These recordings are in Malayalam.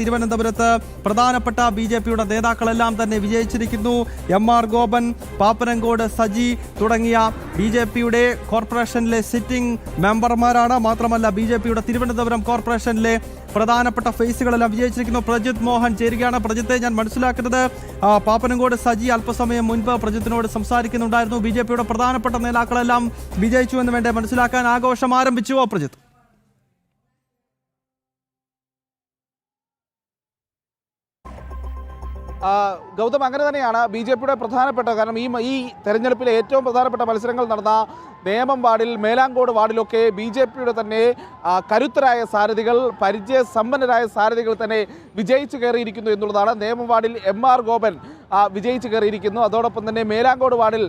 തിരുവനന്തപുരത്ത് പ്രധാനപ്പെട്ട ബി.ജെ.പിയുടെ നേതാക്കളെല്ലാം തന്നെ വിജയിച്ചിരിക്കുന്നു. എം.ആർ. ഗോപൻ, പാപ്പനംകോട് സജി തുടങ്ങിയ ബി.ജെ.പിയുടെ കോർപ്പറേഷനിലെ സിറ്റിംഗ് മെമ്പർമാരാണ്. മാത്രമല്ല ബി.ജെ.പിയുടെ തിരുവനന്തപുരം കോർപ്പറേഷനിലെ പ്രധാനപ്പെട്ട ഫേസുകളെല്ലാം വിജയിച്ചിരിക്കുന്നു. പ്രജിത് മോഹൻ ചേരുകയാണ്. പ്രജിത്തെ, ഞാൻ മനസ്സിലാക്കുന്നത് പാപ്പനംകോട് സജി അല്പസമയം മുൻപ് പ്രജിത്തിനോട് സംസാരിക്കുന്നുണ്ടായിരുന്നു. ബി.ജെ.പിയുടെ പ്രധാനപ്പെട്ട നേതാക്കളെല്ലാം വിജയിച്ചു എന്ന് വേണ്ടേ മനസ്സിലാക്കാൻ? ആഘോഷം ആരംഭിച്ചുവോ പ്രജിത്ത്? ഗൗതം, അങ്ങനെ തന്നെയാണ്. ബി.ജെ.പിയുടെ പ്രധാനപ്പെട്ട, കാരണം ഈ തെരഞ്ഞെടുപ്പിലെ ഏറ്റവും പ്രധാനപ്പെട്ട മത്സരങ്ങൾ നടന്ന നേമം വാർഡിൽ, മേലാങ്കോട് വാർഡിലൊക്കെ ബി.ജെ.പിയുടെ തന്നെ കരുത്തരായ സാരഥികൾ, പരിചയസമ്പന്നരായ സാരഥികൾ തന്നെ വിജയിച്ചു കയറിയിരിക്കുന്നു എന്നുള്ളതാണ്. നേമം വാർഡിൽ എം.ആർ. ഗോപൻ വിജയിച്ചു കയറിയിരിക്കുന്നു. അതോടൊപ്പം തന്നെ മേലാങ്കോട് വാർഡിൽ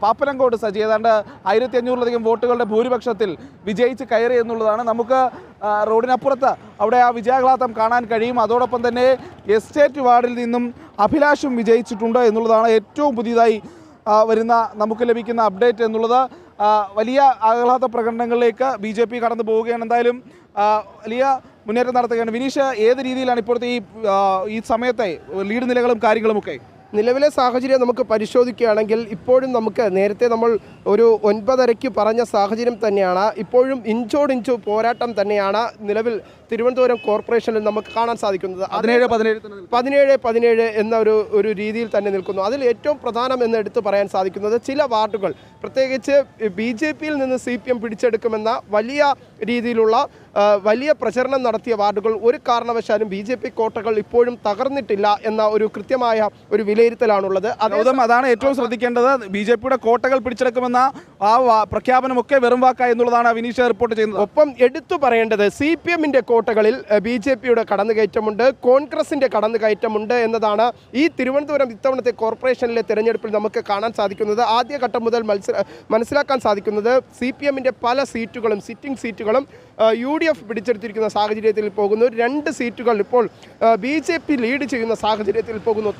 പാപ്പനംകോട് സജി ഏതാണ്ട് 1500-ലധികം വോട്ടുകളുടെ ഭൂരിപക്ഷത്തിൽ വിജയിച്ച് കയറി എന്നുള്ളതാണ്. നമുക്ക് റോഡിനപ്പുറത്ത് അവിടെ ആ വിജയാഹ്ലാദം കാണാൻ കഴിയും. അതോടൊപ്പം തന്നെ എസ്റ്റേറ്റ് വാർഡിൽ നിന്നും അഭിലാഷും വിജയിച്ചിട്ടുണ്ട് എന്നുള്ളതാണ് ഏറ്റവും പുതിയതായി വരുന്ന നമുക്ക് ലഭിക്കുന്ന അപ്ഡേറ്റ് എന്നുള്ളത്. വലിയ ആഹ്ലാദ പ്രകടനങ്ങളിലേക്ക് ബി.ജെ.പി കടന്നു പോവുകയാണ്. എന്തായാലും വലിയ മുന്നേറ്റം നടത്തുകയാണ്. വിനീഷ്, ഏത് രീതിയിലാണ് ഇപ്പോഴത്തെ ഈ സമയത്തെ ലീഡ് നിലകളും കാര്യങ്ങളുമൊക്കെ? നിലവിലെ സാഹചര്യം നമുക്ക് പരിശോധിക്കുകയാണെങ്കിൽ ഇപ്പോഴും നമുക്ക് നേരത്തെ നമ്മൾ ഒരു 9:30 പറഞ്ഞ സാഹചര്യം തന്നെയാണ്. ഇപ്പോഴും ഇഞ്ചോടിഞ്ചു പോരാട്ടം തന്നെയാണ് നിലവിൽ തിരുവനന്തപുരം കോർപ്പറേഷനിൽ നമുക്ക് കാണാൻ സാധിക്കുന്നത്. 17-17 എന്ന ഒരു രീതിയിൽ തന്നെ നിൽക്കുന്നു. അതിൽ ഏറ്റവും പ്രധാനം എന്ന് എടുത്തു പറയാൻ സാധിക്കുന്നത് ചില വാർഡുകൾ, പ്രത്യേകിച്ച് ബി.ജെ.പിയിൽ നിന്ന് CPM പിടിച്ചെടുക്കുമെന്ന വലിയ രീതിയിലുള്ള വലിയ പ്രചരണം നടത്തിയ വാർഡുകൾ ഒരു കാരണവശാലും ബി.ജെ.പി കോട്ടകൾ ഇപ്പോഴും തകർന്നിട്ടില്ല എന്ന ഒരു കൃത്യമായ ഒരു വിലയിരുത്തലാണുള്ളത്. അതാണ് ഏറ്റവും ശ്രദ്ധിക്കേണ്ടത്. ബി.ജെ.പിയുടെ കോട്ടകൾ പിടിച്ചെടുക്കുമെന്ന ആ പ്രഖ്യാപനമൊക്കെ വെറും വാക്കായി എന്നുള്ളതാണ് വിനീഷ് റിപ്പോർട്ട് ചെയ്യുന്നത്. ഒപ്പം എടുത്തു പറയേണ്ടത് CPMന്റെ കോട്ടകളിൽ ബി.ജെ.പിയുടെ കടന്നുകയറ്റമുണ്ട്, കോൺഗ്രസിന്റെ കടന്നുകയറ്റമുണ്ട് എന്നതാണ് ഈ തിരുവനന്തപുരം ഇത്തവണത്തെ കോർപ്പറേഷനിലെ തെരഞ്ഞെടുപ്പിൽ നമുക്ക് കാണാൻ സാധിക്കുന്നത്. ആദ്യഘട്ടം മുതൽ മനസ്സിലാക്കാൻ സാധിക്കുന്നത് CPMന്റെ പല സീറ്റുകളും, സിറ്റിംഗ് സീറ്റുകളും UDF പിടിച്ചെടുത്തിരിക്കുന്ന സാഹചര്യത്തിൽ പോകുന്നു. 2 സീറ്റുകൾ ഇപ്പോൾ ബി.ജെ.പി ലീഡ് ചെയ്യുന്ന സാഹചര്യത്തിൽ പോകുന്നു.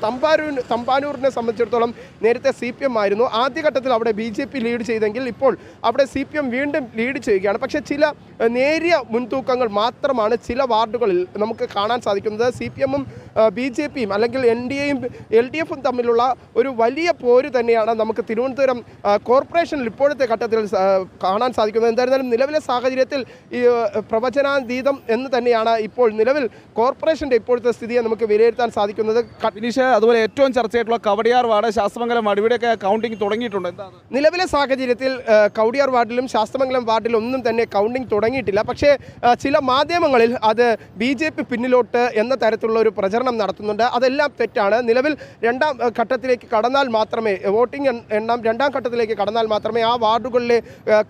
തമ്പാനൂരിനെ സംബന്ധിച്ചിടത്തോളം നേരത്തെ CPM ആയിരുന്നു. ആദ്യഘട്ടത്തിൽ അവിടെ ബി.ജെ.പി ലീഡ് ചെയ്തെങ്കിൽ ഇപ്പോൾ അവിടെ CPM വീണ്ടും ലീഡ് ചെയ്യുകയാണ്. പക്ഷേ ചില നേരിയ മുൻതൂക്കങ്ങൾ മാത്രമാണ് ചില വാർഡുകളിൽ നമുക്ക് കാണാൻ സാധിക്കുന്നത്. CPMഉം ബി.ജെ.പിയും അല്ലെങ്കിൽ NDAയും LDFും തമ്മിലുള്ള ഒരു വലിയ പോര് തന്നെയാണ് നമുക്ക് തിരുവനന്തപുരം കോർപ്പറേഷനിൽ ഇപ്പോഴത്തെ ഘട്ടത്തിൽ കാണാൻ സാധിക്കുന്നത്. എന്തായിരുന്നാലും നിലവിലെ സാഹചര്യത്തിൽ ഈ പ്രവചനാതീതം എന്ന് തന്നെയാണ് ഇപ്പോൾ നിലവിൽ കോർപ്പറേഷൻ്റെ ഇപ്പോഴത്തെ സ്ഥിതിയെ നമുക്ക് വിലയിരുത്താൻ സാധിക്കുന്നത്. വിനീഷ്, അതുപോലെ ഏറ്റവും ചർച്ചയായിട്ടുള്ള കവടിയാർ വാർഡ്, ശാസ്തമംഗലം വാർഡ്, ഇവിടെയൊക്കെ കൗണ്ടിംഗ് തുടങ്ങിയിട്ടുണ്ട്. എന്താണ് നിലവിലെ സാഹചര്യത്തിൽ? കവടിയാർ വാർഡിലും ശാസ്തമംഗലം വാർഡിലും ഒന്നും തന്നെ കൗണ്ടിംഗ് തുടങ്ങിയിട്ടില്ല. പക്ഷേ ചില മാധ്യമങ്ങളിൽ അത് ബി.ജെ.പി പിന്നിലോട്ട് എന്ന തരത്തിലുള്ള ഒരു പ്രചരണം നടത്തുന്നുണ്ട്. അതെല്ലാം തെറ്റാണ്. നിലവിൽ 2ാം ഘട്ടത്തിലേക്ക് കടന്നാൽ മാത്രമേ, വോട്ടിംഗ് എണ്ണം 2ാം ഘട്ടത്തിലേക്ക് കടന്നാൽ മാത്രമേ ആ വാർഡുകളിലെ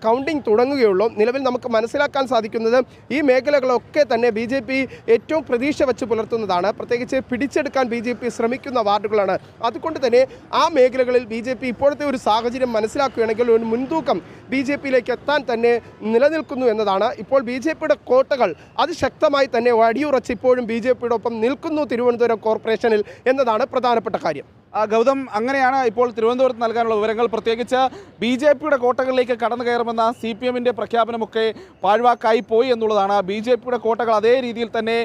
കൗണ്ടിംഗ് തുടങ്ങുകയുള്ളൂ. നിലവിൽ നമുക്ക് മനസ്സിലാക്കാൻ സാധിക്കുന്നത് ഈ മേഖലകളൊക്കെ തന്നെ ബി.ജെ.പി ഏറ്റവും പ്രതീക്ഷ വെച്ച് പുലർത്തുന്നതാണ്. പ്രത്യേകിച്ച് പിടിച്ചെടുക്കാൻ ബി.ജെ.പി ശ്രമിക്കുന്ന വാർഡുകളാണ്. അതുകൊണ്ട് തന്നെ ആ മേഖലകളിൽ ബി.ജെ.പി ഇപ്പോഴത്തെ ഒരു സാഹചര്യം മനസ്സിലാക്കുകയാണെങ്കിൽ ഒരു മുൻതൂക്കം ബി.ജെ.പിയിലേക്ക് എത്താൻ തന്നെ നിലനിൽക്കുന്നു എന്നതാണ്. ഇപ്പോൾ ബി.ജെ.പിയുടെ കോട്ടകൾ അതിശക്തമായി തന്നെ അടിയുറച്ച് ഇപ്പോഴും ബി.ജെ.പിയുടെ ഒപ്പം നിൽക്കുന്നു തിരുവനന്തപുരം കോർപ്പറേഷനിൽ എന്നതാണ് പ്രധാനപ്പെട്ട കാര്യം. ഗൗതം, അങ്ങനെയാണ് ഇപ്പോൾ തിരുവനന്തപുരത്ത് നൽകാനുള്ള വിവരങ്ങൾ. പ്രത്യേകിച്ച് ബി.ജെ.പിയുടെ കോട്ടകളിലേക്ക് കടന്നു കയറുമെന്ന CPMന്റെ പ്രഖ്യാപനമൊക്കെ പാഴ്വാക്കായി പോയി എന്നുള്ളതാണ്. ബി.ജെ.പിയുടെ കോട്ടകൾ അതേ രീതിയിൽ തന്നെ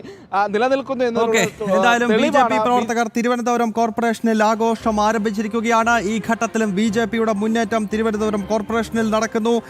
നിലനിൽക്കുന്നു എന്തായാലും ബി.ജെ.പി പ്രവർത്തകർ തിരുവനന്തപുരം കോർപ്പറേഷനിൽ ആഘോഷം ആരംഭിച്ചിരിക്കുകയാണ്. ഈ ഘട്ടത്തിലും ബി.ജെ.പിയുടെ മുന്നേറ്റം തിരുവനന്തപുരം കോർപ്പറേഷനിൽ നടക്കുന്നു.